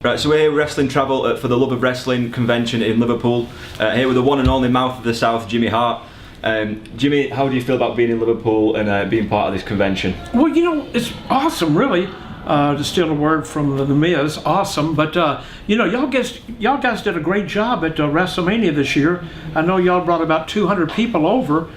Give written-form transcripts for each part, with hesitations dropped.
Right, so we're here Wrestling Travel for the Love of Wrestling convention in Liverpool. Here with the one and only mouth of the South, Jimmy Hart. Jimmy, how do you feel about being in Liverpool and being part of this convention? Well, you know, it's awesome, really. To steal a word from the Miz, awesome. But you know, y'all guys did a great job at WrestleMania this year. I know y'all brought about 200 people over.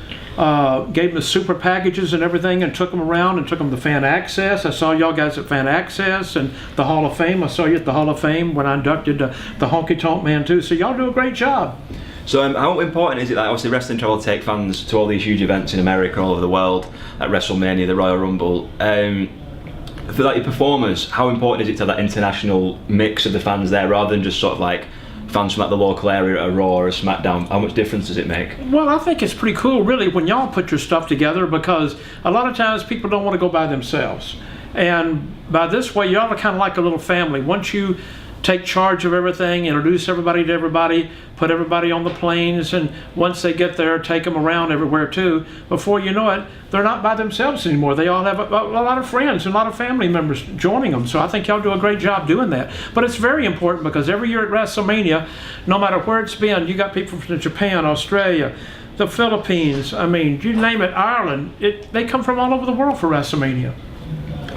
Gave them the super packages and everything, and took them around and took them to Fan Access. I saw y'all guys at Fan Access and the Hall of Fame. I saw you at the Hall of Fame when I inducted the Honky Tonk Man too. So y'all do a great job. So how important is it that obviously Wrestling Travel take fans to all these huge events in America, all over the world, at WrestleMania, the Royal Rumble? For like your performers, how important is it to that international mix of the fans there, rather than just sort of like fans from like the local area at a Raw or a SmackDown? How much difference does it make? Well, I think it's pretty cool, really, when y'all put your stuff together, because a lot of times people don't want to go by themselves. And by this way, y'all are kind of like a little family. Once you take charge of everything, introduce everybody to everybody, put everybody on the planes, and once they get there, take them around everywhere too. Before you know it, they're not by themselves anymore. They all have a lot of friends and a lot of family members joining them. So I think y'all do a great job doing that. But it's very important, because every year at WrestleMania, no matter where it's been, you got people from Japan, Australia, the Philippines, I mean, you name it, Ireland. They come from all over the world for WrestleMania.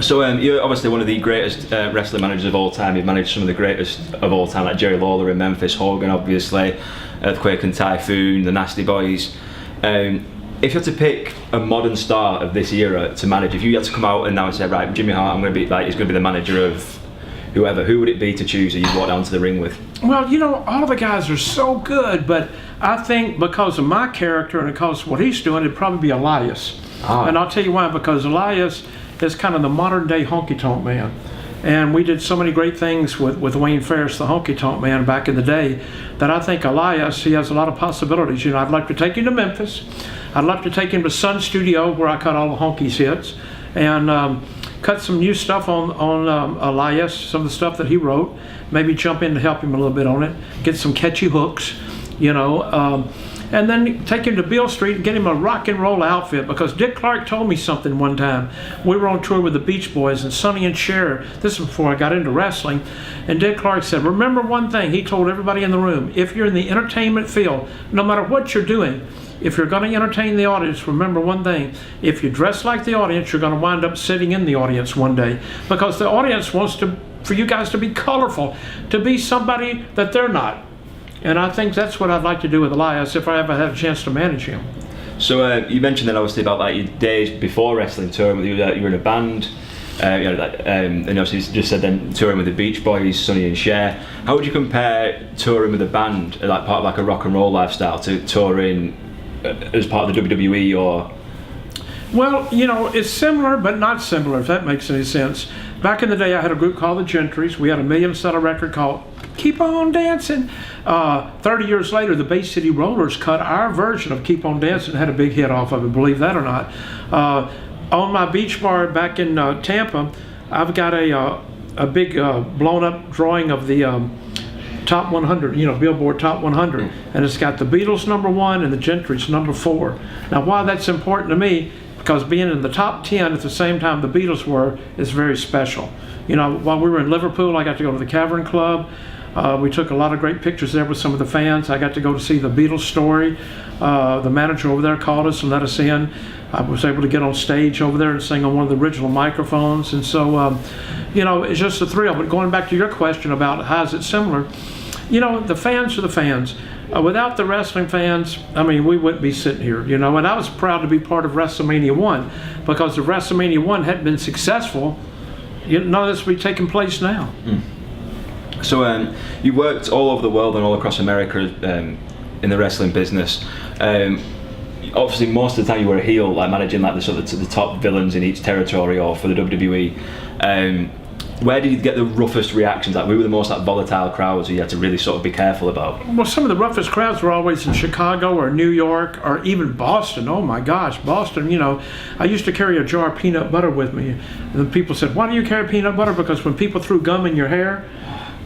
So you're obviously one of the greatest wrestling managers of all time. You've managed some of the greatest of all time, like Jerry Lawler in Memphis, Hogan obviously, Earthquake and Typhoon, the Nasty Boys. If you had to pick a modern star of this era to manage, if you had to come out and now say, right, Jimmy Hart, I'm going to be like, he's going to be the manager of whoever, who would it be to choose that you'd walk down to the ring with? Well, you know, all the guys are so good, but I think because of my character and because of what he's doing, it'd probably be Elias. And I'll tell you why, because Elias is kind of the modern day Honky Tonk Man. And we did so many great things with Wayne Ferris, the Honky Tonk Man, back in the day, that I think Elias, he has a lot of possibilities. You know, I'd like to take him to Memphis. I'd love to take him to Sun Studio, where I cut all the Honky's hits, and cut some new stuff on Elias, some of the stuff that he wrote, maybe jump in to help him a little bit on it, get some catchy hooks, you know, and then take him to Beale Street and get him a rock and roll outfit, because Dick Clark told me something one time. We were on tour with the Beach Boys and Sonny and Cher. This was before I got into wrestling. And Dick Clark said, remember one thing. He told everybody in the room, if you're in the entertainment field, no matter what you're doing, if you're going to entertain the audience, remember one thing. If you dress like the audience, you're going to wind up sitting in the audience one day, because the audience wants for you guys to be colorful, to be somebody that they're not. And I think that's what I'd like to do with Elias if I ever had a chance to manage him. So you mentioned then obviously about like your days before wrestling, touring. You were in a band, and obviously you just said then touring with the Beach Boys, Sonny and Cher. How would you compare touring with a band, like part of like a rock and roll lifestyle, to touring as part of the WWE or? Well, you know, it's similar but not similar, if that makes any sense. Back in the day, I had a group called the Gentrys. We had a million-seller record called Keep On Dancing. 30 years later, the Bay City Rollers cut our version of Keep On Dancing and had a big hit off of it, believe that or not. On my beach bar back in Tampa, I've got a big blown-up drawing of the Top 100, you know, Billboard Top 100, and it's got the Beatles #1 and the Gentrys #4. Now, why that's important to me, because being in the top 10 at the same time the Beatles were, is very special. You know, while we were in Liverpool, I got to go to the Cavern Club. We took a lot of great pictures there with some of the fans. I got to go to see the Beatles story. The manager over there called us and let us in. I was able to get on stage over there and sing on one of the original microphones. And so, you know, it's just a thrill. But going back to your question about how is it similar, you know, the fans are the fans. Without the wrestling fans, I mean, we wouldn't be sitting here, you know. And I was proud to be part of WrestleMania 1, because if WrestleMania 1 hadn't been successful, none of this would be taking place now. So you worked all over the world and all across America in the wrestling business. Obviously, most of the time you were a heel, like managing like the top villains in each territory or for the WWE. Where did you get the roughest reactions? Like, who were the most like volatile crowds you had to really sort of be careful about? Well, some of the roughest crowds were always in Chicago or New York or even Boston. Oh my gosh, Boston, you know. I used to carry a jar of peanut butter with me. And people said, why do you carry peanut butter? Because when people threw gum in your hair,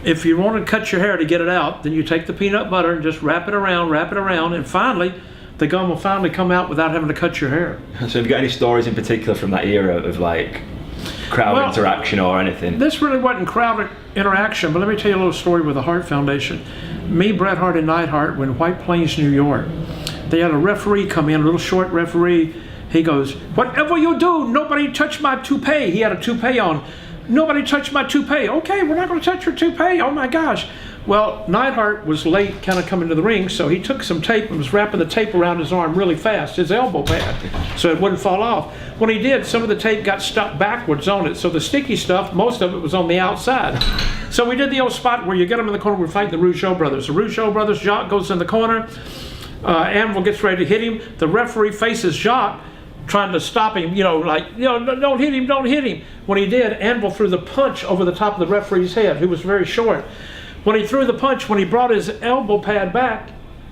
if you want to cut your hair to get it out, then you take the peanut butter and just wrap it around, and finally, the gum will finally come out without having to cut your hair. So have you got any stories in particular from that era of like crowd interaction or anything? This really wasn't crowd interaction, but let me tell you a little story with the Hart Foundation. Me, Bret Hart, and Neidhart were in White Plains, New York. They had a referee come in, a little short referee. He goes, "Whatever you do, nobody touch my toupee." He had a toupee on. "Nobody touch my toupee." "Okay, we're not going to touch your toupee." Oh my gosh. Well, Neidhart was late kind of coming to the ring, so he took some tape and was wrapping the tape around his arm really fast, his elbow pad, so it wouldn't fall off. When he did, some of the tape got stuck backwards on it, so the sticky stuff, most of it was on the outside. So we did the old spot where you get them in the corner. We're fighting the Rougeau brothers. The Rougeau brothers, Jacques goes in the corner. Anvil gets ready to hit him. The referee faces Jacques, trying to stop him, don't hit him, don't hit him. When he did, Anvil threw the punch over the top of the referee's head, who was very short. When he threw the punch, when he brought his elbow pad back,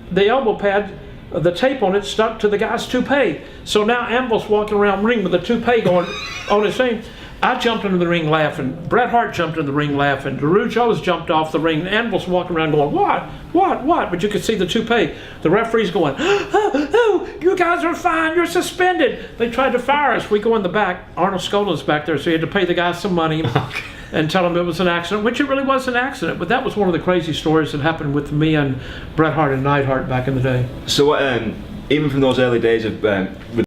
the elbow pad, the tape on it stuck to the guy's toupee. So now Anvil's walking around the ring with the toupee going on his thing. I jumped into the ring laughing. Bret Hart jumped into the ring laughing. The Rougeaus jumped off the ring. Anvil's walking around going, what? But you could see the toupee. The referee's going, oh, you guys are fine. You're suspended. They tried to fire us. We go in the back. Arnold Scolin's back there, so he had to pay the guy some money and tell him it was an accident, which it really was an accident. But that was one of the crazy stories that happened with me and Bret Hart and Neidhart back in the day. So even from those early days of with